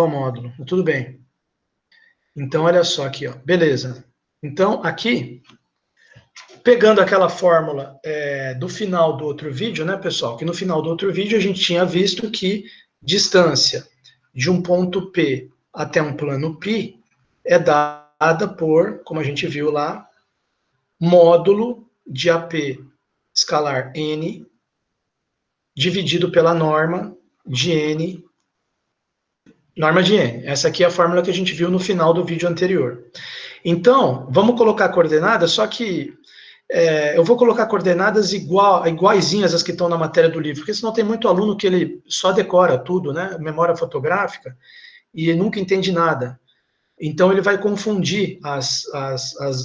o módulo. Tudo bem. Então, olha só aqui, ó. Beleza. Então, aqui, pegando aquela fórmula do final do outro vídeo, né, pessoal? Que no final do outro vídeo a gente tinha visto que distância de um ponto P até um plano π é dada por, como a gente viu lá, módulo de AP escalar n dividido pela norma de n. Norma de n. Essa aqui é a fórmula que a gente viu no final do vídeo anterior. Então, vamos colocar coordenadas, só que eu vou colocar coordenadas iguaizinhas às que estão na matéria do livro, porque senão tem muito aluno que ele só decora tudo, né? Memória fotográfica, e nunca entende nada. Então, ele vai confundir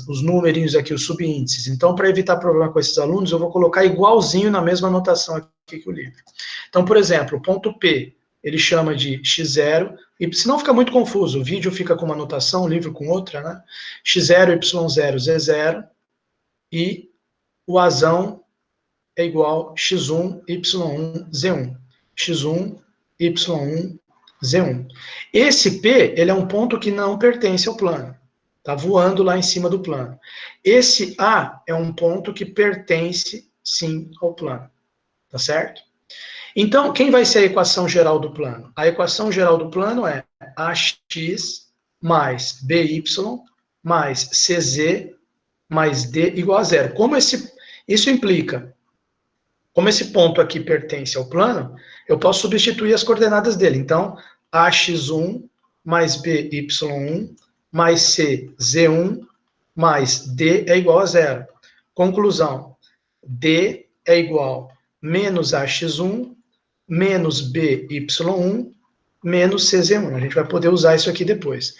os numerinhos aqui, os subíndices. Então, para evitar problema com esses alunos, eu vou colocar igualzinho na mesma anotação aqui que o livro. Então, por exemplo, o ponto P, ele chama de x0, e senão fica muito confuso, o vídeo fica com uma anotação, o livro com outra, né? x0, y0, z0, e o azão é igual x1, y1, z1. x1, y1, z1. Esse P, ele é um ponto que não pertence ao plano. Está voando lá em cima do plano. Esse A é um ponto que pertence, sim, ao plano. Tá certo? Então, quem vai ser a equação geral do plano? A equação geral do plano é AX mais BY mais CZ mais D igual a zero. Isso implica, como esse ponto aqui pertence ao plano, eu posso substituir as coordenadas dele. Então, AX1 mais BY1 mais CZ1 mais D é igual a zero. Conclusão, D é igual a menos AX1 menos BY1 menos CZ1. A gente vai poder usar isso aqui depois.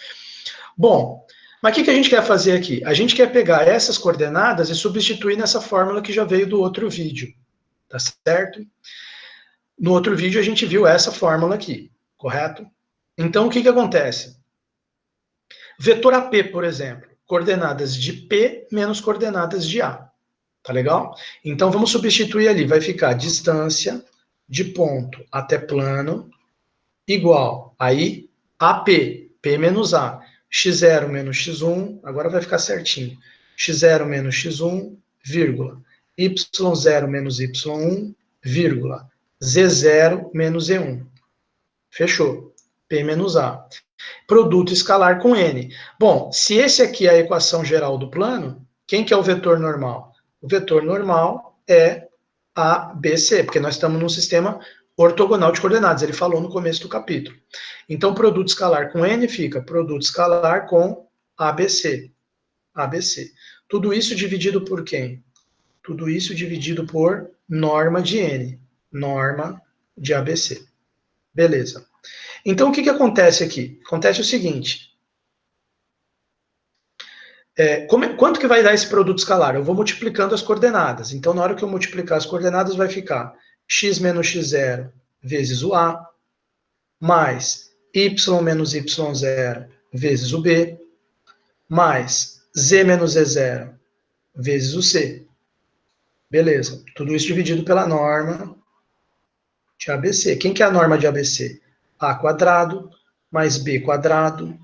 Bom, mas o que a gente quer fazer aqui? A gente quer pegar essas coordenadas e substituir nessa fórmula que já veio do outro vídeo, tá certo? No outro vídeo a gente viu essa fórmula aqui, correto? Então o que acontece? Vetor AP, por exemplo, coordenadas de P menos coordenadas de A, tá legal? Então vamos substituir ali, vai ficar distância de ponto até plano igual, aí AP, P menos A, x0 menos x1, agora vai ficar certinho, x0 menos x1, vírgula, y0 menos y1, vírgula, z0 menos z1. Fechou. P menos A. Produto escalar com n. Bom, se esse aqui é a equação geral do plano, quem que é o vetor normal? O vetor normal é ABC, porque nós estamos num sistema ortogonal de coordenadas, ele falou no começo do capítulo. Então, produto escalar com n fica produto escalar com ABC. ABC. Tudo isso dividido por quem? Tudo isso dividido por norma de n. Norma de ABC. Beleza. Então, o que acontece aqui? Acontece o seguinte. Quanto que vai dar esse produto escalar? Eu vou multiplicando as coordenadas. Então, na hora que eu multiplicar as coordenadas, vai ficar x menos x0 vezes o A, mais y menos y0 vezes o B, mais z menos z0 vezes o C. Beleza. Tudo isso dividido pela norma de ABC. Quem que é a norma de ABC? A quadrado, mais B quadrado,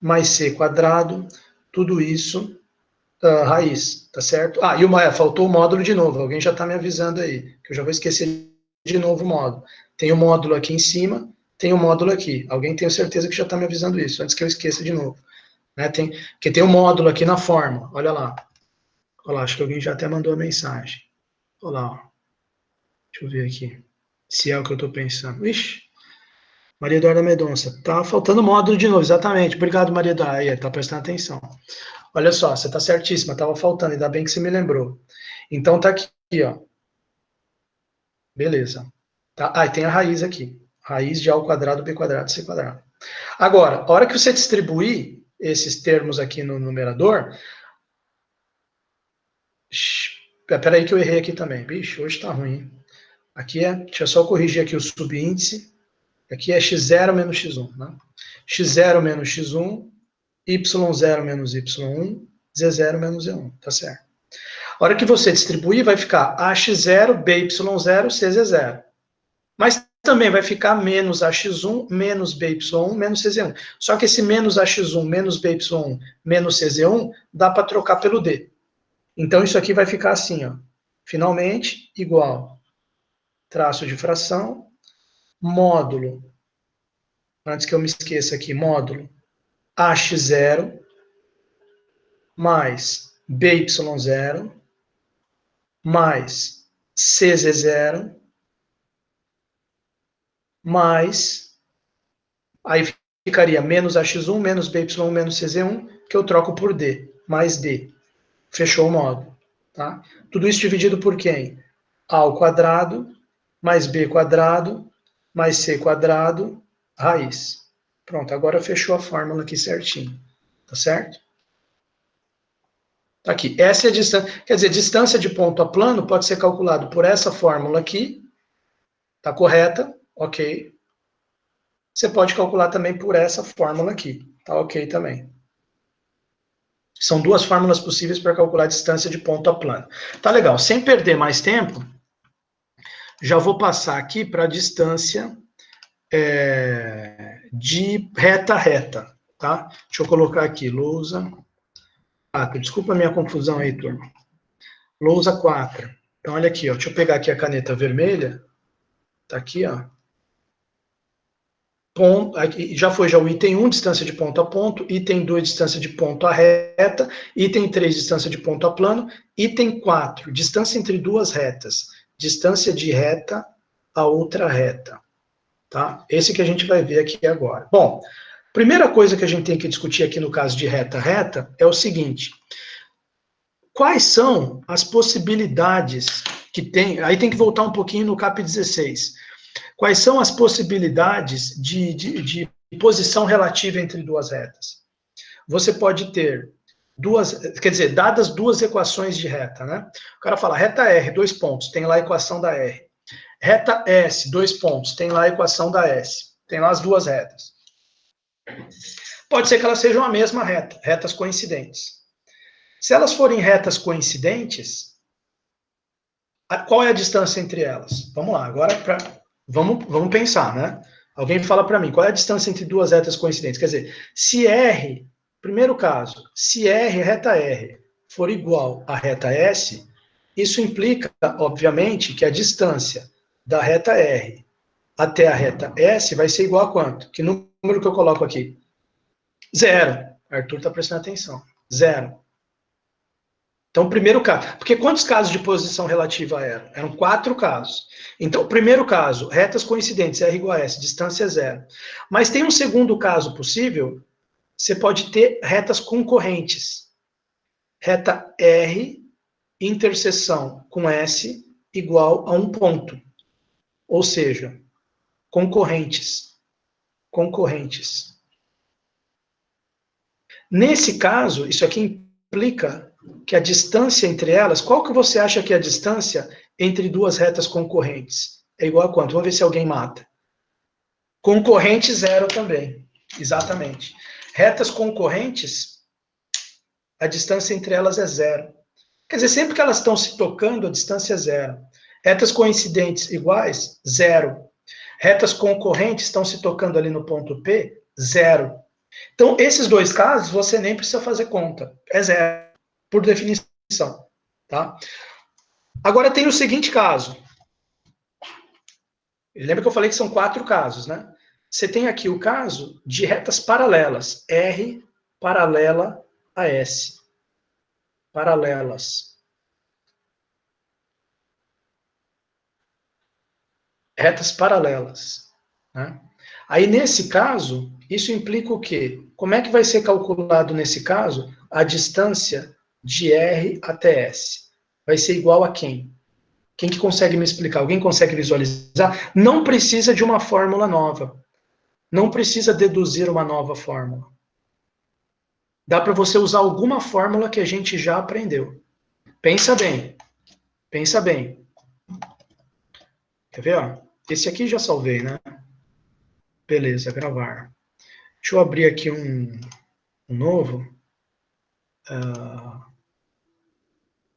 mais C quadrado, tudo isso raiz, tá certo? Ah, e faltou o módulo de novo, alguém já está me avisando aí, que eu já vou esquecer de novo o módulo. Tem o módulo aqui em cima, tem o módulo aqui. Alguém tem certeza que já está me avisando isso, antes que eu esqueça de novo. Né? Porque tem o módulo aqui na forma, olha lá. Olha lá, acho que alguém já até mandou a mensagem. Olha lá, ó. Deixa eu ver aqui, se é o que eu estou pensando. Ixi, Maria Eduarda Medonça, tá faltando módulo de novo, exatamente. Obrigado, Maria Eduarda, aí, tá prestando atenção. Olha só, você tá certíssima, tava faltando, ainda bem que você me lembrou. Então tá aqui, ó. Beleza. Tá? Ah, e tem a raiz aqui. Raiz de A ao quadrado, B quadrado, C quadrado. Agora, a hora que você distribuir esses termos aqui no numerador... Peraí que eu errei aqui também. Bicho, hoje tá ruim. Aqui deixa eu só corrigir aqui o subíndice. Aqui é x0 menos x1, né? x0 menos x1, y0 menos y1, z0 menos z1, tá certo? A hora que você distribuir, vai ficar ax0, by0, cz0. Mas também vai ficar menos AX1, menos BY1, menos CZ1. Só que esse menos AX1, menos BY1, menos CZ1, dá para trocar pelo D. Então, isso aqui vai ficar assim, ó. Finalmente, igual, traço de fração, módulo, antes que eu me esqueça aqui, módulo, AX0, mais BY0, mais CZ0, mais, aí ficaria menos AX1, menos BY1, menos CZ1, que eu troco por D, mais D. Fechou o módulo. Tá? Tudo isso dividido por quem? A ao quadrado, mais B quadrado, mais C quadrado, raiz. Pronto, agora fechou a fórmula aqui certinho. Tá certo? Tá aqui. Essa é a distância. Quer dizer, distância de ponto a plano pode ser calculado por essa fórmula aqui. Tá correta? Ok. Você pode calcular também por essa fórmula aqui. Tá ok também. São duas fórmulas possíveis para calcular a distância de ponto a plano. Tá legal. Sem perder mais tempo, já vou passar aqui para a distância de reta a reta. Tá? Deixa eu colocar aqui, lousa 4. Desculpa a minha confusão aí, turma. Lousa 4. Então, olha aqui, ó. Deixa eu pegar aqui a caneta vermelha. Tá aqui, ó. Ponto, aqui, já foi o item 1, distância de ponto a ponto, item 2, distância de ponto a reta, item 3, distância de ponto a plano, item 4, distância entre duas retas, distância de reta a outra reta. Tá? Esse que a gente vai ver aqui agora. Bom, primeira coisa que a gente tem que discutir aqui no caso de reta a reta é o seguinte: quais são as possibilidades que tem, aí tem que voltar um pouquinho no CAP 16, quais são as possibilidades de posição relativa entre duas retas? Você pode ter duas, quer dizer, dadas duas equações de reta, né? O cara fala, reta R, 2 pontos, tem lá a equação da R. Reta S, 2 pontos, tem lá a equação da S. Tem lá as duas retas. Pode ser que elas sejam a mesma reta, retas coincidentes. Se elas forem retas coincidentes, qual é a distância entre elas? Vamos lá, agora vamos pensar, né? Alguém fala para mim, qual é a distância entre duas retas coincidentes? Quer dizer, se R, primeiro caso, se R, reta R, for igual à reta S, isso implica, obviamente, que a distância da reta R até a reta S vai ser igual a quanto? Que número que eu coloco aqui? 0. Arthur está prestando atenção. 0. Então, primeiro caso. Porque quantos casos de posição relativa eram? Eram 4 casos. Então, primeiro caso, retas coincidentes, R igual a S, distância é 0. Mas tem um segundo caso possível, você pode ter retas concorrentes. Reta R, interseção com S, igual a um ponto. Ou seja, concorrentes. Concorrentes. Nesse caso, isso aqui implica que a distância entre elas, qual que você acha que é a distância entre duas retas concorrentes? É igual a quanto? Vamos ver se alguém mata. Concorrente 0 também, exatamente. Retas concorrentes, a distância entre elas é 0. Quer dizer, sempre que elas estão se tocando, a distância é 0. Retas coincidentes iguais, 0. Retas concorrentes estão se tocando ali no ponto P, 0. Então, esses dois casos, você nem precisa fazer conta. É 0, por definição. Tá? Agora tem o seguinte caso. Lembra que eu falei que são 4 casos, né? Você tem aqui o caso de retas paralelas. R paralela a S. Paralelas. Retas paralelas. Né? Aí, nesse caso, isso implica o quê? Como é que vai ser calculado, nesse caso, a distância de R até S? Vai ser igual a quem? Quem que consegue me explicar? Alguém consegue visualizar? Não precisa de uma fórmula nova. Não precisa deduzir uma nova fórmula. Dá para você usar alguma fórmula que a gente já aprendeu. Pensa bem. Pensa bem. Quer ver? Ó? Esse aqui já salvei, né? Beleza, gravar. Deixa eu abrir aqui um novo.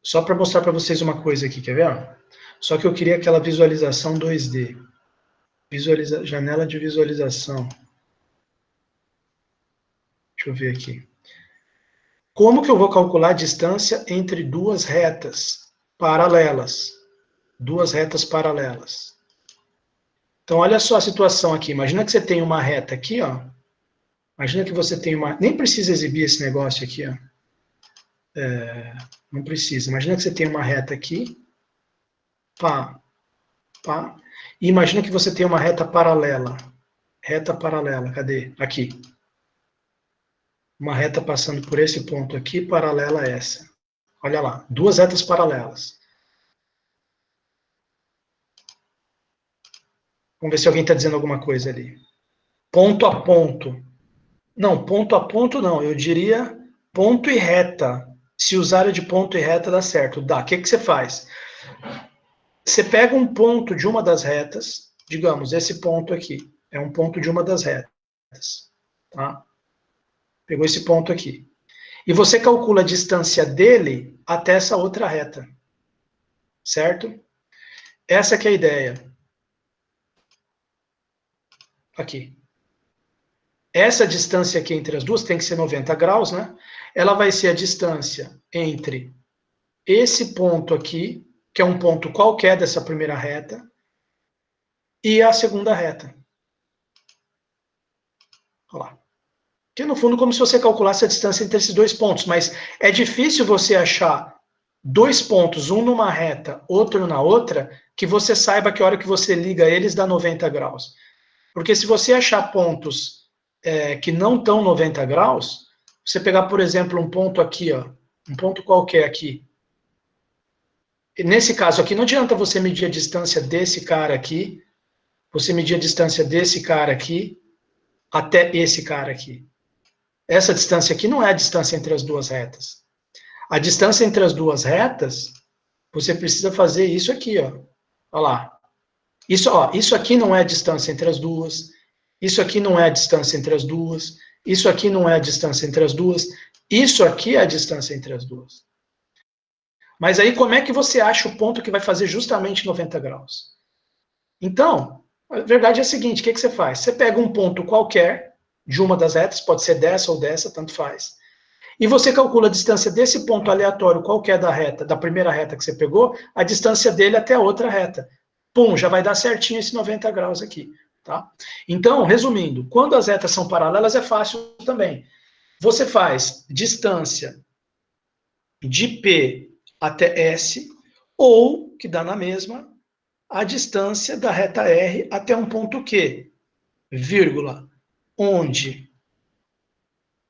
Só para mostrar para vocês uma coisa aqui, quer ver? Só que eu queria aquela visualização 2D. Janela de visualização. Deixa eu ver aqui. Como que eu vou calcular a distância entre duas retas paralelas? Duas retas paralelas. Então, olha só a situação aqui. Imagina que você tem uma reta aqui, ó. Imagina que você tem uma... Nem precisa exibir esse negócio aqui, ó. Não precisa. Imagina que você tem uma reta aqui. Pá, pá. E imagina que você tem uma reta paralela. Reta paralela, cadê? Aqui. Uma reta passando por esse ponto aqui, paralela a essa. Olha lá, duas retas paralelas. Vamos ver se alguém está dizendo alguma coisa ali. Ponto a ponto. Não, ponto a ponto não. Eu diria ponto e reta. Se usar de ponto e reta dá certo. Dá. O que você faz? Você pega um ponto de uma das retas, digamos, esse ponto aqui. É um ponto de uma das retas. Tá? Pegou esse ponto aqui. E você calcula a distância dele até essa outra reta. Certo? Essa que é a ideia. Aqui. Essa distância aqui entre as duas tem que ser 90 graus, né? Ela vai ser a distância entre esse ponto aqui, que é um ponto qualquer dessa primeira reta, e a segunda reta. Olha lá. Que no fundo, como se você calculasse a distância entre esses dois pontos, mas é difícil você achar dois pontos, um numa reta, outro na outra, que você saiba que a hora que você liga eles dá 90 graus. Porque se você achar pontos que não estão 90 graus, você pegar, por exemplo, um ponto aqui, ó, um ponto qualquer aqui. E nesse caso aqui, não adianta você medir a distância desse cara aqui, você medir a distância desse cara aqui, até esse cara aqui. Essa distância aqui não é a distância entre as duas retas. A distância entre as duas retas, você precisa fazer isso aqui, ó. Olha lá. Isso aqui não é a distância entre as duas. Isso aqui não é a distância entre as duas. Isso aqui não é a distância entre as duas. Isso aqui é a distância entre as duas. Mas aí como é que você acha o ponto que vai fazer justamente 90 graus? Então, a verdade é a seguinte, o que você faz? Você pega um ponto qualquer de uma das retas, pode ser dessa ou dessa, tanto faz. E você calcula a distância desse ponto aleatório qualquer da reta, da primeira reta que você pegou, a distância dele até a outra reta. Pum, já vai dar certinho esse 90 graus aqui. Tá? Então, resumindo, quando as retas são paralelas é fácil também. Você faz distância de P até S, ou, que dá na mesma, a distância da reta R até um ponto Q, vírgula, onde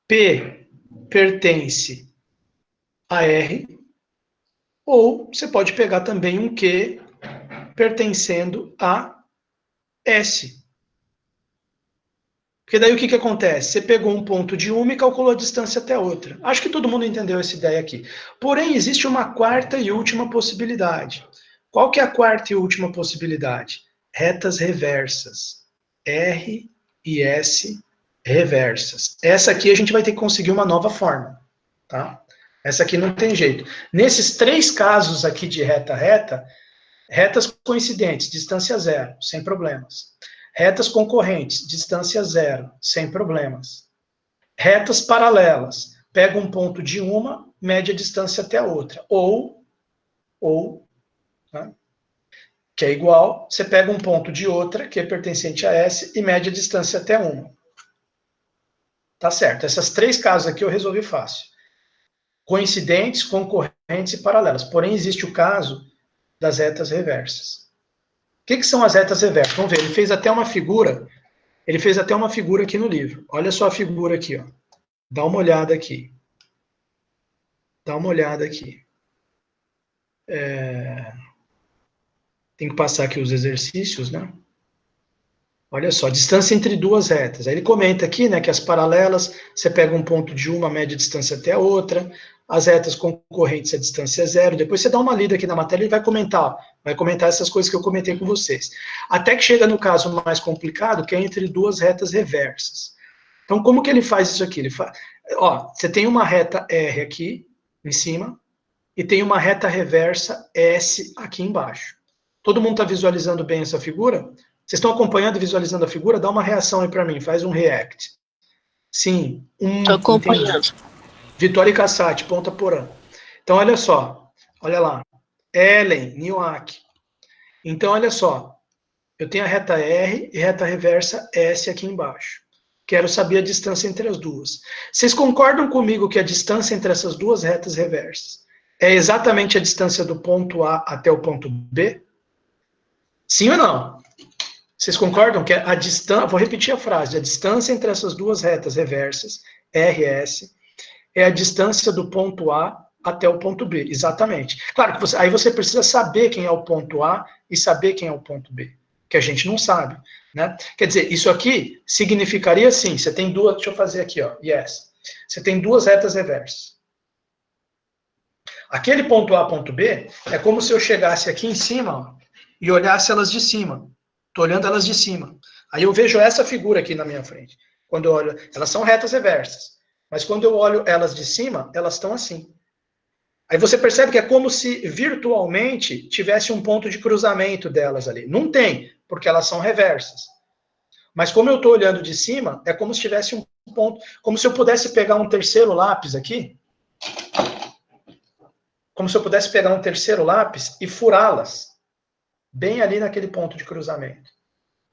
P pertence a R, ou você pode pegar também um Q pertencendo a S. Porque daí o que acontece? Você pegou um ponto de uma e calculou a distância até a outra. Acho que todo mundo entendeu essa ideia aqui. Porém, existe uma quarta e última possibilidade. Qual que é a quarta e última possibilidade? Retas reversas. R e S reversas. Essa aqui a gente vai ter que conseguir uma nova forma. Tá? Essa aqui não tem jeito. Nesses três casos aqui de reta-reta, retas coincidentes, distância zero, sem problemas. Retas concorrentes, distância zero, sem problemas. Retas paralelas, pega um ponto de uma, mede a distância até a outra. Ou né, que é igual, você pega um ponto de outra, que é pertencente a S, e mede a distância até uma. Tá certo. Essas três casos aqui eu resolvi fácil. Coincidentes, concorrentes e paralelas. Porém, existe o caso das retas reversas. O que são as retas reversas? Vamos ver, ele fez até uma figura aqui no livro. Olha só a figura aqui, ó. Dá uma olhada aqui. Tem que passar aqui os exercícios, né? Olha só, distância entre duas retas. Aí ele comenta aqui, né, que as paralelas, você pega um ponto de uma, mede a distância até a outra. As retas concorrentes, a distância é zero. Depois você dá uma lida aqui na matéria e vai comentar essas coisas que eu comentei com vocês. Até que chega no caso mais complicado, que é entre duas retas reversas. Então, como que ele faz isso aqui? Você tem uma reta R aqui, em cima, e tem uma reta reversa S aqui embaixo. Todo mundo está visualizando bem essa figura? Vocês estão acompanhando e visualizando a figura? Dá uma reação aí para mim, faz um react. Sim, acompanhando. Entendi. Vitória e Cassati, ponta porã. Então, olha só. Olha lá. Ellen, Nioak. Então, olha só. Eu tenho a reta R e reta reversa S aqui embaixo. Quero saber a distância entre as duas. Vocês concordam comigo que a distância entre essas duas retas reversas é exatamente a distância do ponto A até o ponto B? Sim ou não? Vocês concordam que a distância... Vou repetir a frase. A distância entre essas duas retas reversas, RS, é a distância do ponto A até o ponto B. Exatamente. Claro que aí você precisa saber quem é o ponto A e saber quem é o ponto B, que a gente não sabe, né? Quer dizer, isso aqui significaria assim, você tem duas, deixa eu fazer aqui, ó, yes. Você tem duas retas reversas. Aquele ponto A, ponto B, é como se eu chegasse aqui em cima, ó, e olhasse elas de cima. Estou olhando elas de cima. Aí eu vejo essa figura aqui na minha frente. Quando eu olho, elas são retas reversas. Mas quando eu olho elas de cima, elas estão assim. Aí você percebe que é como se virtualmente tivesse um ponto de cruzamento delas ali. Não tem, porque elas são reversas. Mas como eu estou olhando de cima, é como se tivesse um ponto, como se eu pudesse pegar um terceiro lápis aqui, como se eu pudesse pegar um terceiro lápis e furá-las, bem ali naquele ponto de cruzamento.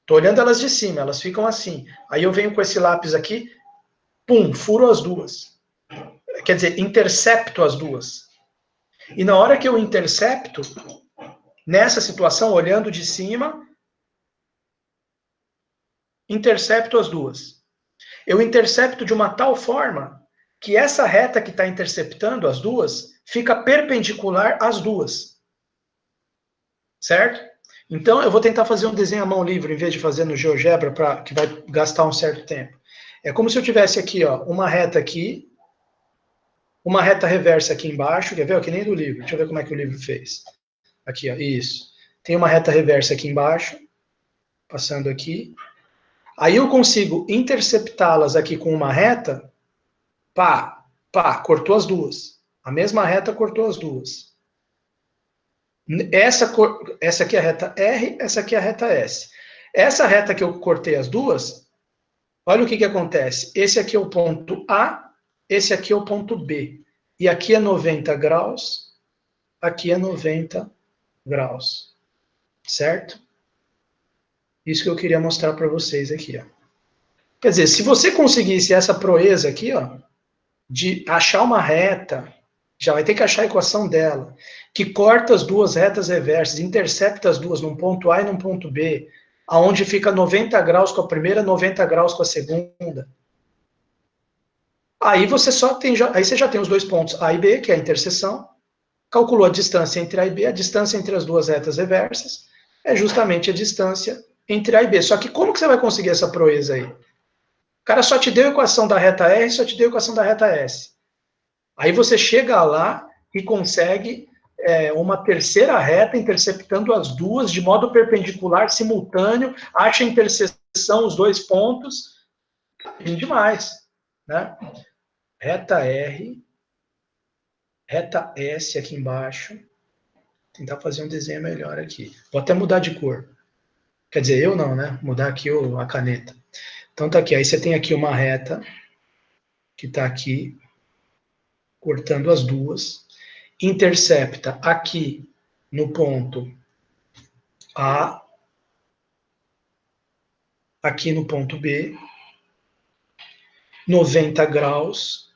Estou olhando elas de cima, elas ficam assim. Aí eu venho com esse lápis aqui, pum, furo as duas. Quer dizer, intercepto as duas. E na hora que eu intercepto, nessa situação, olhando de cima, intercepto as duas. Eu intercepto de uma tal forma que essa reta que está interceptando as duas fica perpendicular às duas. Certo? Então, eu vou tentar fazer um desenho à mão livre, em vez de fazer no GeoGebra, que vai gastar um certo tempo. É como se eu tivesse aqui, ó, uma reta aqui, uma reta reversa aqui embaixo, quer ver? Que nem do livro. Deixa eu ver como é que o livro fez. Aqui, ó, isso. Tem uma reta reversa aqui embaixo, passando aqui. Aí eu consigo interceptá-las aqui com uma reta, pá, pá, cortou as duas. A mesma reta cortou as duas. Essa aqui é a reta R, essa aqui é a reta S. Essa reta que eu cortei as duas, olha o que acontece. Esse aqui é o ponto A, esse aqui é o ponto B. E aqui é 90 graus, aqui é 90 graus. Certo? Isso que eu queria mostrar para vocês aqui, ó. Quer dizer, se você conseguisse essa proeza aqui, ó, de achar uma reta, já vai ter que achar a equação dela, que corta as duas retas reversas, intercepta as duas num ponto A e num ponto B, aonde fica 90 graus com a primeira, 90 graus com a segunda. Aí você aí você já tem os dois pontos A e B, que é a interseção, calculou a distância entre A e B, a distância entre as duas retas reversas é justamente a distância entre A e B. Só que como que você vai conseguir essa proeza aí? O cara só te deu a equação da reta R, só te deu a equação da reta S. Aí você chega lá e consegue uma terceira reta interceptando as duas de modo perpendicular, simultâneo, acha a interseção, os dois pontos, demais, né? Reta R, reta S aqui embaixo. Vou tentar fazer um desenho melhor aqui. Vou até mudar de cor. Quer dizer, eu não, né? Mudar aqui a caneta. Então tá aqui. Aí você tem aqui uma reta que tá aqui, cortando as duas. Intercepta aqui no ponto A, aqui no ponto B, 90 graus.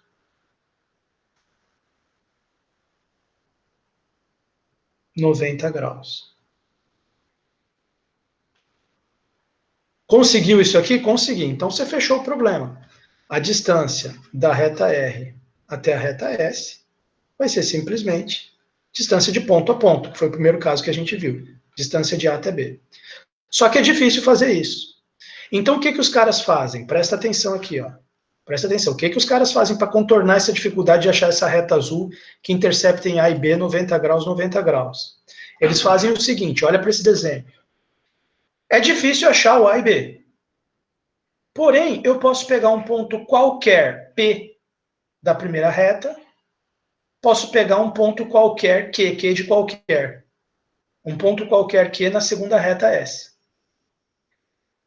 Conseguiu isso aqui? Consegui. Então você fechou o problema. A distância da reta R até a reta S vai ser simplesmente distância de ponto a ponto, que foi o primeiro caso que a gente viu. Distância de A até B. Só que é difícil fazer isso. Então o que os caras fazem? Presta atenção aqui, ó. Presta atenção. O que os caras fazem para contornar essa dificuldade de achar essa reta azul que intercepta em A e B 90 graus, 90 graus? Eles fazem o seguinte, olha para esse desenho. É difícil achar o A e B. Porém, eu posso pegar um ponto qualquer P da primeira reta, posso pegar um ponto qualquer Q de qualquer. Um ponto qualquer Q na segunda reta S.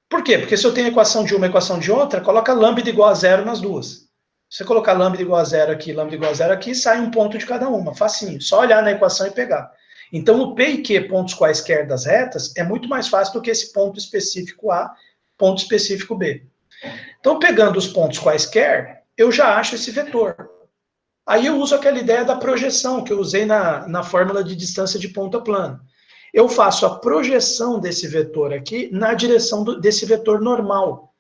Por quê? Porque se eu tenho equação de uma e equação de outra, coloca lambda igual a zero nas duas. Se você colocar lambda igual a zero aqui, sai um ponto de cada uma, facinho. Só olhar na equação e pegar. Então, o P e Q, pontos quaisquer das retas, é muito mais fácil do que esse ponto específico A, ponto específico B. Então, pegando os pontos quaisquer, eu já acho esse vetor. Aí eu uso aquela ideia da projeção, que eu usei na fórmula de distância de ponta plana. Eu faço a projeção desse vetor aqui na direção desse vetor normal,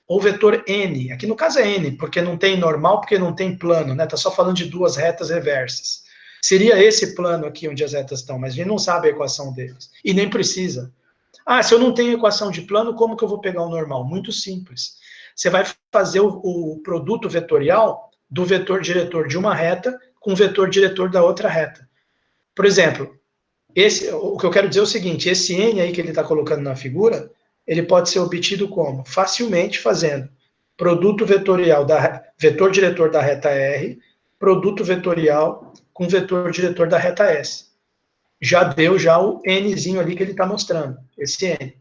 ou vetor n. Aqui no caso é n, porque não tem normal, porque não tem plano, né? Está só falando de duas retas reversas. Seria esse plano aqui onde as retas estão, mas a gente não sabe a equação deles. E nem precisa. Ah, se eu não tenho equação de plano, como que eu vou pegar o normal? Muito simples. Você vai fazer o produto vetorial do vetor diretor de uma reta com o vetor diretor da outra reta. Por exemplo, o que eu quero dizer é o seguinte, esse n aí que ele está colocando na figura, ele pode ser obtido como? Facilmente fazendo produto vetorial vetor diretor da reta R, produto vetorial com vetor diretor da reta S. Já deu já o nzinho ali que ele está mostrando, esse n.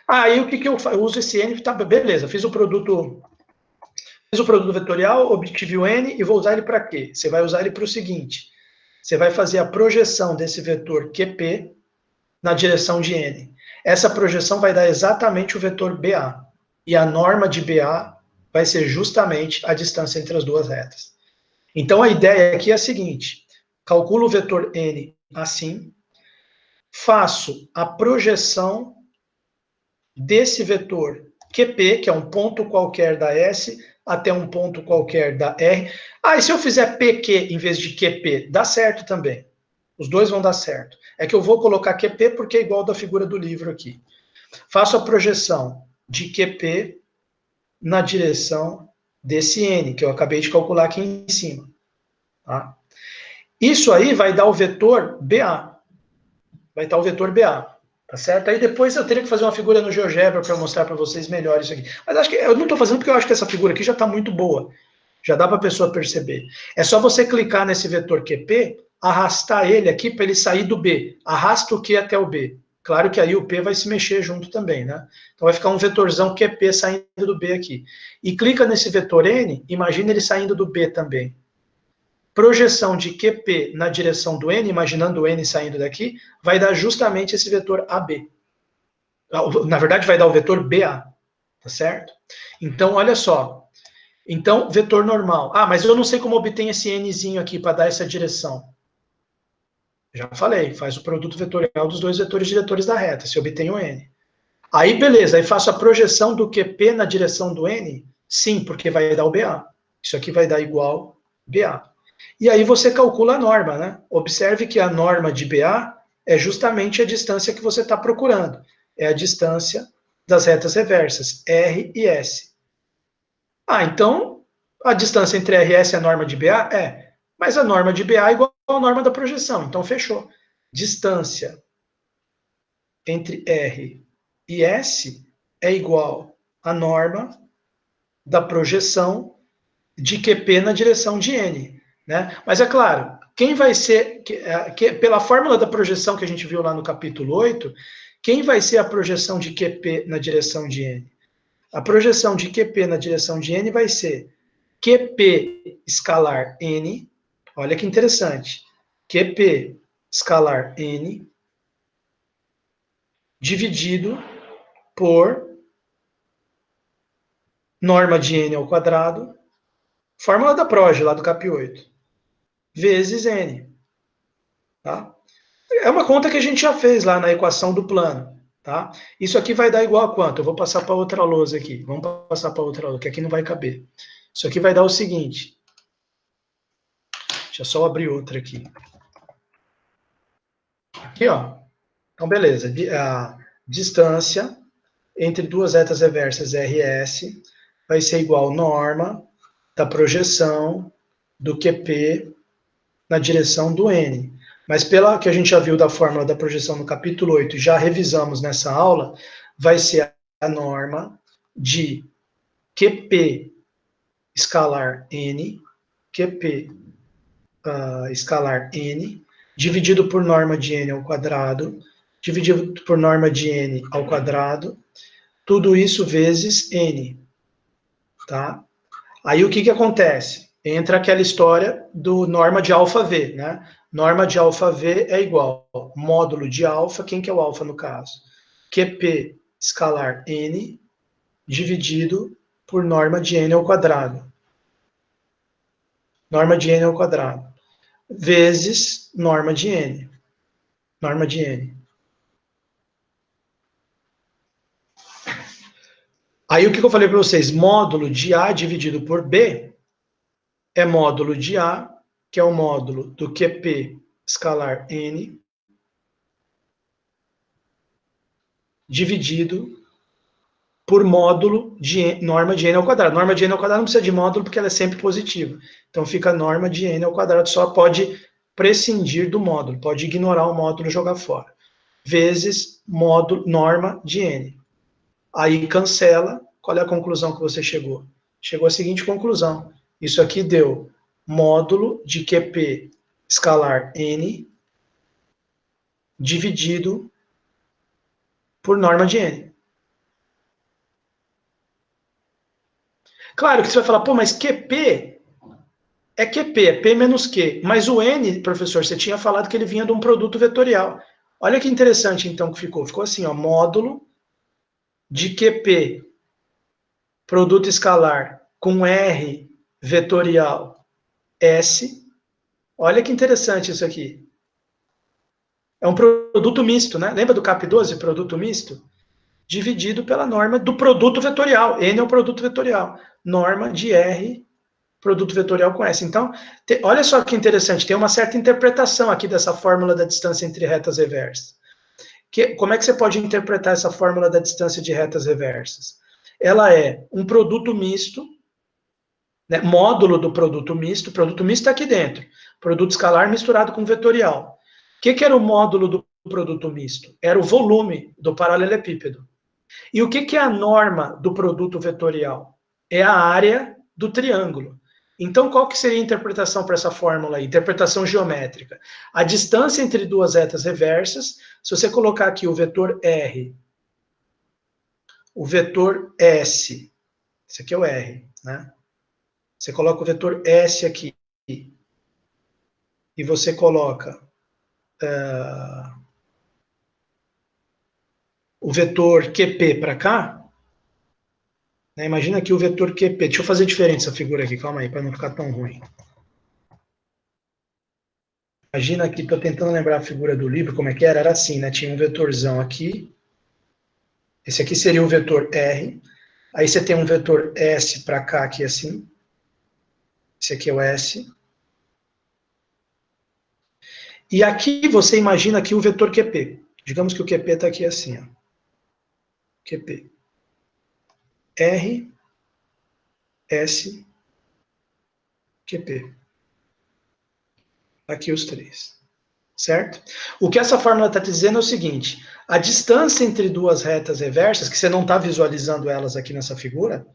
Aí o que eu faço? Eu uso esse n, tá, beleza, fiz o produto vetorial, obtive o n e vou usar ele para quê? Você vai usar ele para o seguinte, você vai fazer a projeção desse vetor QP na direção de n. Essa projeção vai dar exatamente o vetor BA. E a norma de BA vai ser justamente a distância entre as duas retas. Então a ideia aqui é a seguinte, calculo o vetor n assim, faço a projeção desse vetor QP, que é um ponto qualquer da S, até um ponto qualquer da R. Ah, e se eu fizer PQ em vez de QP, dá certo também. Os dois vão dar certo. É que eu vou colocar QP porque é igual da figura do livro aqui. Faço a projeção de QP na direção desse N, que eu acabei de calcular aqui em cima. Tá? Isso aí vai dar o vetor BA. Vai dar o vetor BA. Tá certo? Aí depois eu teria que fazer uma figura no GeoGebra para mostrar para vocês melhor isso aqui. Mas acho que eu não estou fazendo porque eu acho que essa figura aqui já está muito boa. Já dá para a pessoa perceber. É só você clicar nesse vetor QP, arrastar ele aqui para ele sair do B. Arrasta o Q até o B. Claro que aí o P vai se mexer junto também, né? Então vai ficar um vetorzão QP saindo do B aqui. E clica nesse vetor N, imagina ele saindo do B também. Projeção de QP na direção do N, imaginando o N saindo daqui, vai dar justamente esse vetor AB. Na verdade, vai dar o vetor BA, tá certo? Então, olha só. Então, vetor normal. Ah, mas eu não sei como obter esse Nzinho aqui para dar essa direção. Já falei, faz o produto vetorial dos dois vetores diretores da reta, se obtém o N. Aí, beleza, aí faço a projeção do QP na direção do N? Sim, porque vai dar o BA. Isso aqui vai dar igual BA. E aí você calcula a norma, né? Observe que a norma de BA é justamente a distância que você está procurando. É a distância das retas reversas, R e S. Ah, então a distância entre R e S é a norma de BA? É. Mas a norma de BA é igual à norma da projeção, então fechou. Distância entre R e S é igual à norma da projeção de QP na direção de N. Né? Mas é claro, quem vai ser, pela fórmula da projeção que a gente viu lá no capítulo 8, quem vai ser a projeção de QP na direção de N? A projeção de QP na direção de N vai ser QP escalar N, olha que interessante, QP escalar N dividido por norma de N ao quadrado, fórmula da proje lá do cap 8, vezes N. Tá? É uma conta que a gente já fez lá na equação do plano. Tá? Isso aqui vai dar igual a quanto? Eu vou passar para outra lousa aqui. Vamos passar para outra lousa, que aqui não vai caber. Isso aqui vai dar o seguinte. Deixa eu só abrir outra aqui. Aqui, ó. Então, beleza. A distância entre duas retas reversas RS vai ser igual norma da projeção do QP na direção do N. Mas pela que a gente já viu da fórmula da projeção no capítulo 8 e já revisamos nessa aula, vai ser a norma de QP escalar N, QP escalar N, dividido por norma de N ao quadrado, dividido por norma de N ao quadrado, tudo isso vezes N, tá? Aí o que acontece? Entra aquela história do norma de alfa V, né? Norma de alfa V é igual ao módulo de alfa, quem que é o alfa no caso? QP escalar N dividido por norma de N ao quadrado. Norma de N ao quadrado. Vezes norma de N. Norma de N. Aí o que eu falei para vocês? Módulo de A dividido por B é módulo de A, que é o módulo do QP escalar N, dividido por módulo de norma de N ao quadrado. Norma de N ao quadrado não precisa de módulo porque ela é sempre positiva. Então fica norma de N ao quadrado, só pode prescindir do módulo, pode ignorar o módulo e jogar fora. Vezes módulo, norma de N. Aí cancela, qual é a conclusão que você chegou? Chegou à seguinte conclusão. Isso aqui deu módulo de QP escalar N dividido por norma de N. Claro que você vai falar, pô, mas QP é QP, é P menos Q. Mas o N, professor, você tinha falado que ele vinha de um produto vetorial. Olha que interessante, então, que ficou. Ficou assim, ó, módulo de QP, produto escalar, com R vetorial S. Olha que interessante isso aqui. É um produto misto, né? Lembra do CAP12, produto misto? Dividido pela norma do produto vetorial. N é o produto vetorial. Norma de R, produto vetorial com S. Então, olha só que interessante, tem uma certa interpretação aqui dessa fórmula da distância entre retas reversas. Como é que você pode interpretar essa fórmula da distância de retas reversas? Ela é um produto misto, né, módulo do produto misto está aqui dentro, produto escalar misturado com vetorial. O que era o módulo do produto misto? Era o volume do paralelepípedo. E o que é a norma do produto vetorial? É a área do triângulo. Então, qual que seria a interpretação para essa fórmula aí? Interpretação geométrica. A distância entre duas retas reversas, se você colocar aqui o vetor R, o vetor S, esse aqui é o R, né? Você coloca o vetor S aqui, e você coloca o vetor QP para cá, né? Imagina aqui o vetor QP. Deixa eu fazer diferente essa figura aqui, calma aí, para não ficar tão ruim. Imagina aqui, estou tentando lembrar a figura do livro, como é que era? Era assim, né? Tinha um vetorzão aqui. Esse aqui seria o vetor R. Aí você tem um vetor S para cá, aqui assim. Esse aqui é o S. E aqui você imagina aqui o vetor QP. Digamos que o QP está aqui assim, ó. QP. R, S, QP. Aqui os três. Certo? O que essa fórmula está dizendo é o seguinte: a distância entre duas retas reversas, que você não está visualizando elas aqui nessa figura,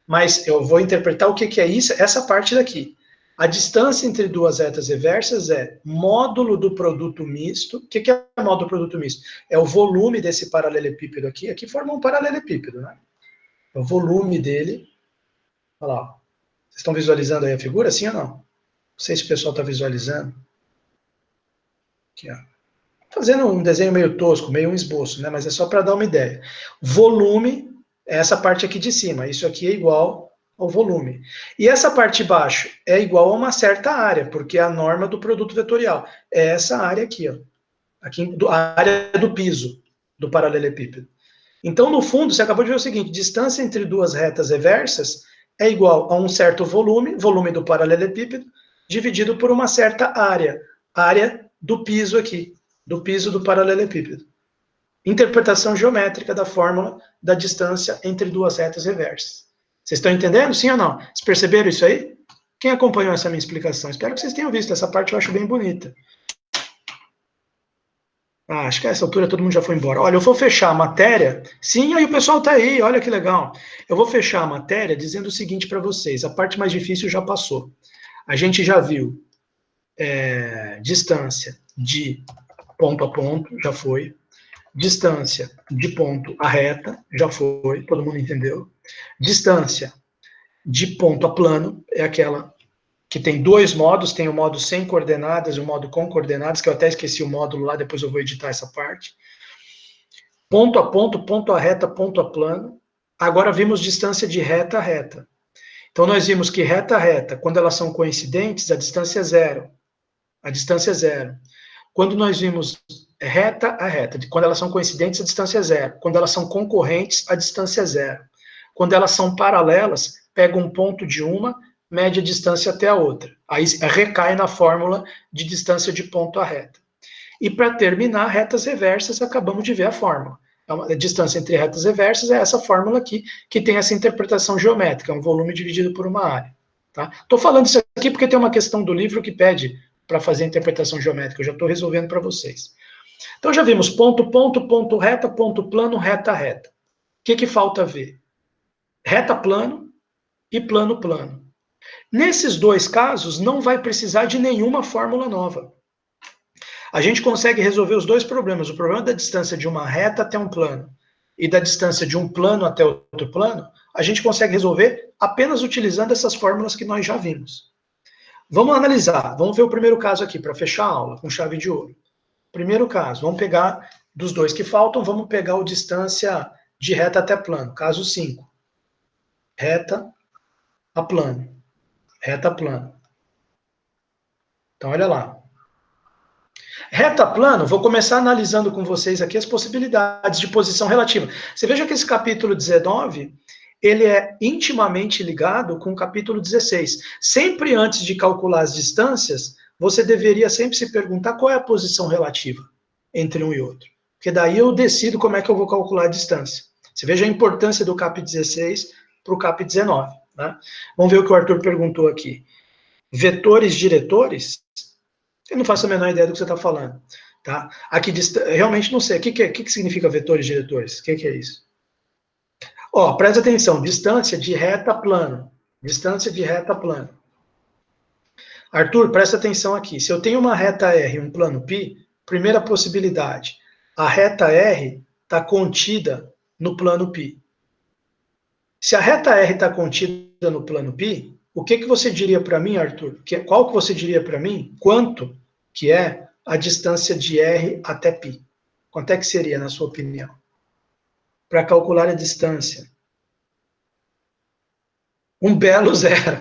mas eu vou interpretar o que é isso, essa parte daqui. A distância entre duas retas reversas é módulo do produto misto. O que é o módulo do produto misto? É o volume desse paralelepípedo aqui. Aqui forma um paralelepípedo, né? É o volume dele. Olha lá. Vocês estão visualizando aí a figura, sim ou não? Não sei se o pessoal está visualizando. Aqui, ó. Fazendo um desenho meio tosco, meio um esboço, né? Mas é só para dar uma ideia. Volume é essa parte aqui de cima. Isso aqui é igual ao volume. E essa parte de baixo é igual a uma certa área, porque é a norma do produto vetorial. É essa área aqui, ó. Aqui, a área do piso do paralelepípedo. Então, no fundo, você acabou de ver o seguinte: distância entre duas retas reversas é igual a um certo volume, volume do paralelepípedo, dividido por uma certa área, área do piso aqui, do piso do paralelepípedo. Interpretação geométrica da fórmula da distância entre duas retas reversas. Vocês estão entendendo, sim ou não? Vocês perceberam isso aí? Quem acompanhou essa minha explicação? Espero que vocês tenham visto, essa parte eu acho bem bonita. Ah, acho que a essa altura todo mundo já foi embora. Olha, eu vou fechar a matéria. Sim, aí o pessoal está aí, olha que legal. Eu vou fechar a matéria dizendo o seguinte para vocês: a parte mais difícil já passou. A gente já viu distância de ponto a ponto, já foi. Distância de ponto a reta, já foi, todo mundo entendeu. Distância de ponto a plano, é aquela que tem dois modos, tem o modo sem coordenadas e o modo com coordenadas, que eu até esqueci o módulo lá, depois eu vou editar essa parte. Ponto a ponto, ponto a reta, ponto a plano. Agora vimos distância de reta a reta. Então nós vimos que reta a reta, quando elas são coincidentes, a distância é zero. A distância é zero. Quando nós vimos reta a reta, quando elas são coincidentes, a distância é zero. Quando elas são concorrentes, a distância é zero. Quando elas são paralelas, pega um ponto de uma, mede a distância até a outra. Aí recai na fórmula de distância de ponto a reta. E para terminar, retas reversas, acabamos de ver a fórmula. A distância entre retas reversas é essa fórmula aqui, que tem essa interpretação geométrica, um volume dividido por uma área. Estou falando isso aqui porque tem uma questão do livro que pede para fazer a interpretação geométrica, eu já estou resolvendo para vocês. Então já vimos ponto, ponto, ponto reta, ponto plano, reta, reta. O que falta ver? Reta, plano e plano, plano. Nesses dois casos, não vai precisar de nenhuma fórmula nova. A gente consegue resolver os dois problemas. O problema da distância de uma reta até um plano e da distância de um plano até outro plano, a gente consegue resolver apenas utilizando essas fórmulas que nós já vimos. Vamos analisar. Vamos ver o primeiro caso aqui, para fechar a aula, com chave de ouro. Primeiro caso, vamos pegar, dos dois que faltam, vamos pegar o distância de reta até plano. Caso 5. Reta a plano. Reta a plano. Então, olha lá. Reta plano, vou começar analisando com vocês aqui as possibilidades de posição relativa. Você veja que esse capítulo 19, ele é intimamente ligado com o capítulo 16. Sempre antes de calcular as distâncias, você deveria sempre se perguntar qual é a posição relativa entre um e outro. Porque daí eu decido como é que eu vou calcular a distância. Você veja a importância do cap 16 para o cap 19. Né? Vamos ver o que o Arthur perguntou aqui. Vetores diretores? Eu não faço a menor ideia do que você está falando. Tá? Aqui, realmente não sei. O que significa vetores diretores? O que é isso? Ó, presta atenção. Distância de reta a plano. Distância de reta a plano. Arthur, presta atenção aqui. Se eu tenho uma reta R e um plano π, primeira possibilidade. A reta R está contida no plano π. Se a reta R está contida no plano π, o que você diria para mim, Arthur? Qual que você diria para mim? Quanto que é a distância de R até π? Quanto é que seria, na sua opinião? Para calcular a distância. Um belo zero.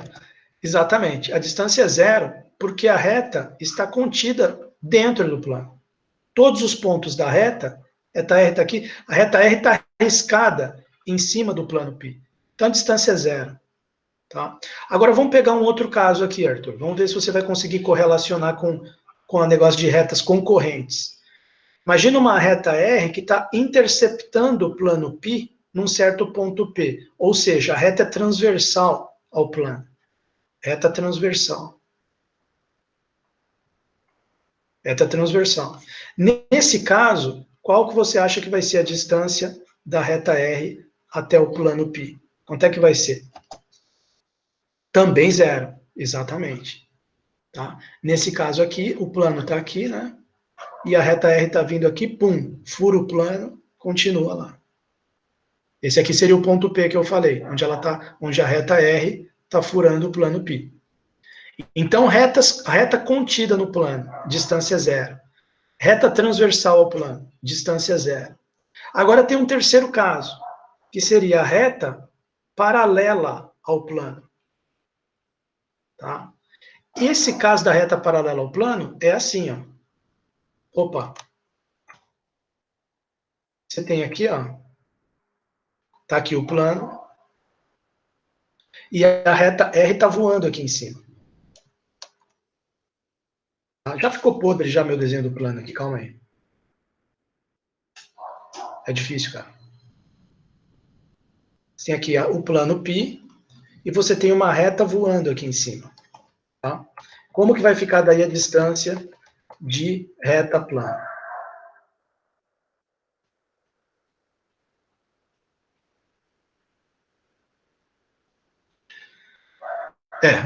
Exatamente. A distância é zero porque a reta está contida dentro do plano. Todos os pontos da reta, a reta está aqui, a reta R está riscada em cima do plano π. Então a distância é zero. Tá? Agora vamos pegar um outro caso aqui, Arthur. Vamos ver se você vai conseguir correlacionar com o negócio de retas concorrentes. Imagina uma reta R que está interceptando o plano π num certo ponto P. Ou seja, a reta é transversal ao plano. Reta transversal. Reta transversal. Nesse caso, qual que você acha que vai ser a distância da reta R até o plano π? Quanto é que vai ser? Também zero, exatamente. Tá? Nesse caso aqui, o plano está aqui, né? E a reta R está vindo aqui, pum, fura o plano, continua lá. Esse aqui seria o ponto P que eu falei, onde a reta R está furando o plano π. Então, reta contida no plano, distância zero. Reta transversal ao plano, distância zero. Agora tem um terceiro caso, que seria a reta paralela ao plano. Tá? Esse caso da reta paralela ao plano é assim, ó. Opa. Você tem aqui, ó. Tá aqui o plano. E a reta R tá voando aqui em cima. Já ficou podre já meu desenho do plano aqui, calma aí. É difícil, cara. Você tem aqui o plano π e você tem uma reta voando aqui em cima. Tá? Como que vai ficar daí a distância de reta plana?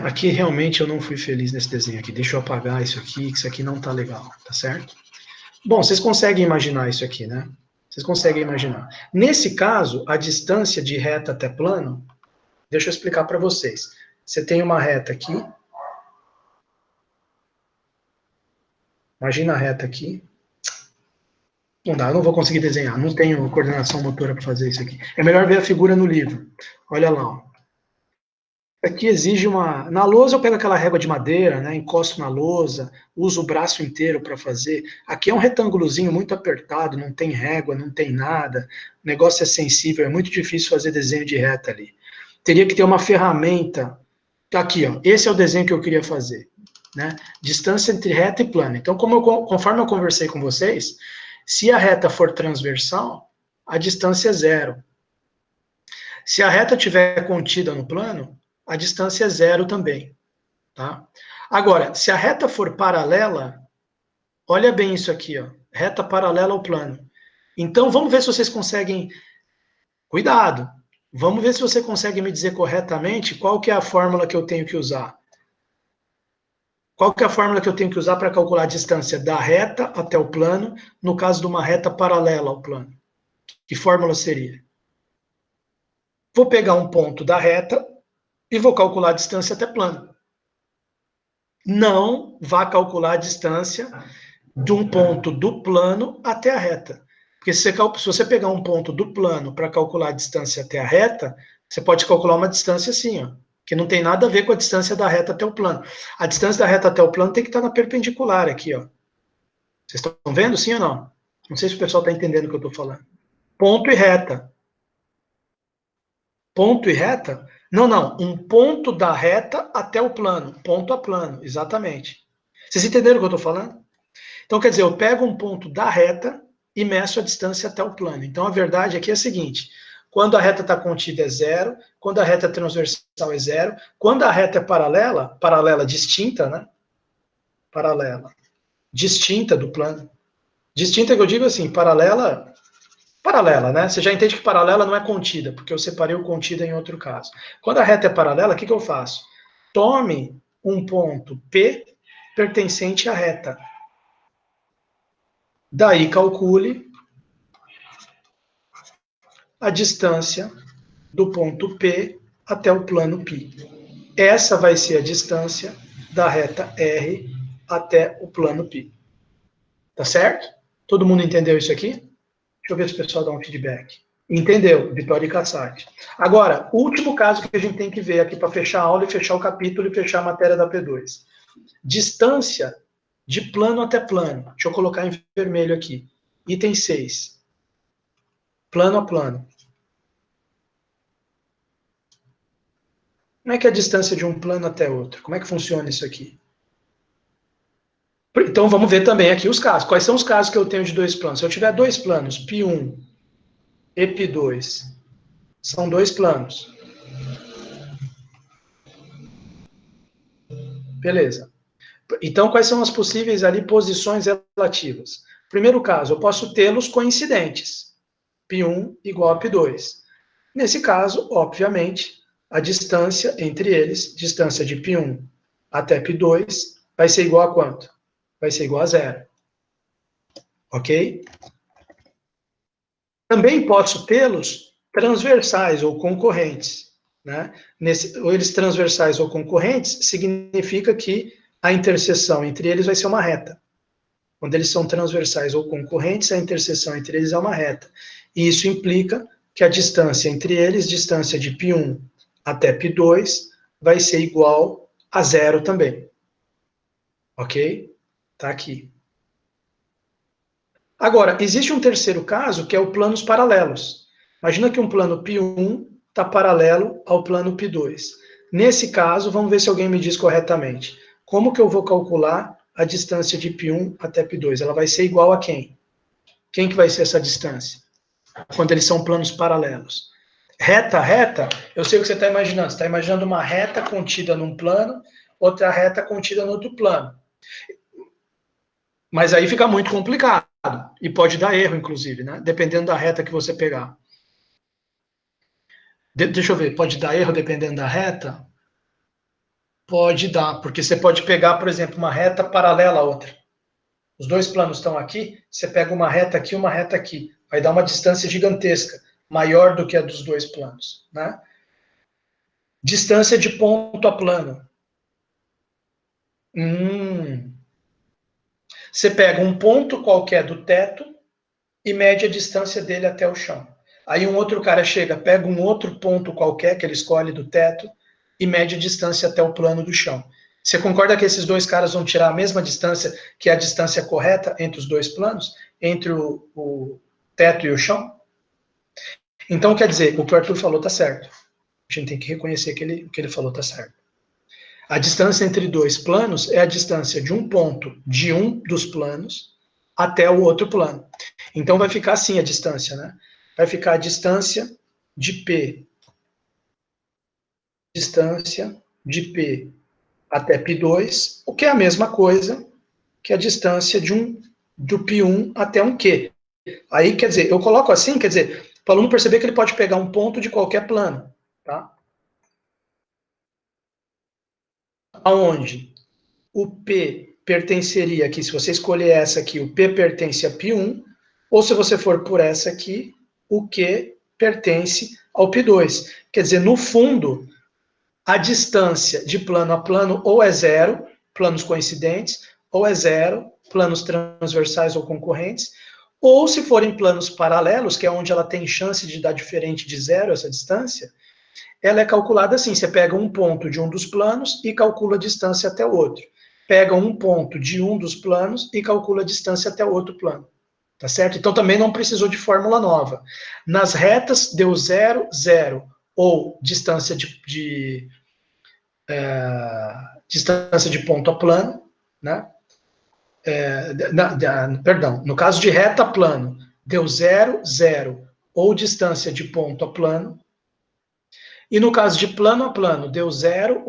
Aqui realmente eu não fui feliz nesse desenho aqui. Deixa eu apagar isso aqui, que isso aqui não tá legal, tá certo? Bom, vocês conseguem imaginar isso aqui, né? Vocês conseguem imaginar. Nesse caso, a distância de reta até plano, deixa eu explicar para vocês. Você tem uma reta aqui. Imagina a reta aqui. Não dá, eu não vou conseguir desenhar. Não tenho coordenação motora para fazer isso aqui. É melhor ver a figura no livro. Olha lá, ó. Aqui exige uma... Na lousa eu pego aquela régua de madeira, né, encosto na lousa, uso o braço inteiro para fazer. Aqui é um retângulozinho muito apertado, não tem régua, não tem nada. O negócio é sensível, é muito difícil fazer desenho de reta ali. Teria que ter uma ferramenta. Aqui, ó, esse é o desenho que eu queria fazer, né? Distância entre reta e plano. Então, conforme eu conversei com vocês, se a reta for transversal, a distância é zero. Se a reta estiver contida no plano, a distância é zero também, tá? Agora, se a reta for paralela, olha bem isso aqui, ó, reta paralela ao plano. Então, vamos ver se vocês conseguem... Cuidado! Vamos ver se você consegue me dizer corretamente qual que é a fórmula que eu tenho que usar. Qual que é a fórmula que eu tenho que usar para calcular a distância da reta até o plano, no caso de uma reta paralela ao plano? Que fórmula seria? Vou pegar um ponto da reta e vou calcular a distância até plano. Não vá calcular a distância de um ponto do plano até a reta. Porque se você pegar um ponto do plano para calcular a distância até a reta, você pode calcular uma distância assim, ó, que não tem nada a ver com a distância da reta até o plano. A distância da reta até o plano tem que estar na perpendicular aqui, ó. Vocês estão vendo, sim ou não? Não sei se o pessoal está entendendo o que eu estou falando. Ponto e reta. Ponto e reta? Não, não. Um ponto da reta até o plano. Ponto a plano, exatamente. Vocês entenderam o que eu estou falando? Então, quer dizer, eu pego um ponto da reta e meço a distância até o plano. Então, a verdade aqui é a seguinte: quando a reta está contida é zero, quando a reta é transversal é zero, quando a reta é paralela, paralela distinta, né? Paralela. Distinta do plano. Distinta que eu digo assim, paralela, né? Você já entende que paralela não é contida, porque eu separei o contida em outro caso. Quando a reta é paralela, o que eu faço? Tome um ponto P pertencente à reta. Daí calcule a distância do ponto P até o plano π. Essa vai ser a distância da reta R até o plano π. Tá certo? Todo mundo entendeu isso aqui? Deixa eu ver se o pessoal dá um feedback. Entendeu? Vitória e Cassati. Agora, o último caso que a gente tem que ver aqui para fechar a aula e fechar o capítulo e fechar a matéria da P2. Distância de plano até plano. Deixa eu colocar em vermelho aqui. Item 6. Plano a plano. Como é que é a distância de um plano até outro? Como é que funciona isso aqui? Então, vamos ver também aqui os casos. Quais são os casos que eu tenho de dois planos? Se eu tiver dois planos, π1 e π2, são dois planos. Beleza. Então, quais são as possíveis ali posições relativas? Primeiro caso, eu posso tê-los coincidentes. π1 igual a π2. Nesse caso, obviamente, a distância entre eles, distância de π1 até π2, vai ser igual a quanto? Vai ser igual a zero. Ok? Também posso tê-los transversais ou concorrentes. Né? Ou eles transversais ou concorrentes, significa que a interseção entre eles vai ser uma reta. Quando eles são transversais ou concorrentes, a interseção entre eles é uma reta. E isso implica que a distância entre eles, distância de π1 até π2, vai ser igual a zero também. Ok? Tá aqui. Agora, existe um terceiro caso, que é o planos paralelos. Imagina que um plano π1 está paralelo ao plano π2. Nesse caso, vamos ver se alguém me diz corretamente. Como que eu vou calcular a distância de π1 até π2? Ela vai ser igual a quem? Quem que vai ser essa distância? Quando eles são planos paralelos. Reta, reta, eu sei o que você está imaginando. Você está imaginando uma reta contida num plano, outra reta contida no outro plano. Mas aí fica muito complicado. E pode dar erro, inclusive, né? Dependendo da reta que você pegar. Deixa eu ver, pode dar erro dependendo da reta? Pode dar, porque você pode pegar, por exemplo, uma reta paralela à outra. Os dois planos estão aqui, você pega uma reta aqui e uma reta aqui. vai dar uma distância gigantesca, maior do que a dos dois planos, né? Distância de ponto a plano. Você pega um ponto qualquer do teto e mede a distância dele até o chão. Aí um outro cara chega, pega um outro ponto qualquer que ele escolhe do teto e mede a distância até o plano do chão. Você concorda que esses dois caras vão tirar a mesma distância, que é a distância correta entre os dois planos? Entre o teto e o chão? Então, quer dizer, o que o Arthur falou está certo. A gente tem que reconhecer que o que ele falou está certo. A distância entre dois planos é a distância de um ponto de um dos planos até o outro plano. Então vai ficar assim a distância, né? Vai ficar a distância de P. Distância de P até P2, o que é a mesma coisa que a distância do P1 até um Q. Aí, quer dizer, eu coloco assim, quer dizer, para o aluno perceber que ele pode pegar um ponto de qualquer plano, tá? Aonde o P pertenceria aqui, se você escolher essa aqui, o P pertence a P1, ou se você for por essa aqui, o Q pertence ao P2. Quer dizer, no fundo, a distância de plano a plano ou é zero, planos coincidentes, ou é zero, planos transversais ou concorrentes, ou se forem planos paralelos, que é onde ela tem chance de dar diferente de zero essa distância, ela é calculada assim, você pega um ponto de um dos planos e calcula a distância até o outro. Pega um ponto de um dos planos e calcula a distância até o outro plano. Tá certo? Então também não precisou de fórmula nova. Nas retas deu 0, 0, ou distância distância de ponto a plano, né? Perdão, no caso de reta plano, deu 0, 0, ou distância de ponto a plano. E no caso de plano a plano, deu 0,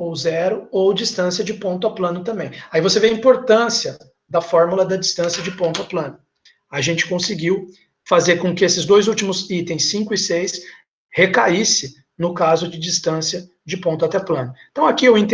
ou distância de ponto a plano também. Aí você vê a importância da fórmula da distância de ponto a plano. A gente conseguiu fazer com que esses dois últimos itens, 5 e 6, recaísse no caso de distância de ponto até plano. Então aqui eu interrompo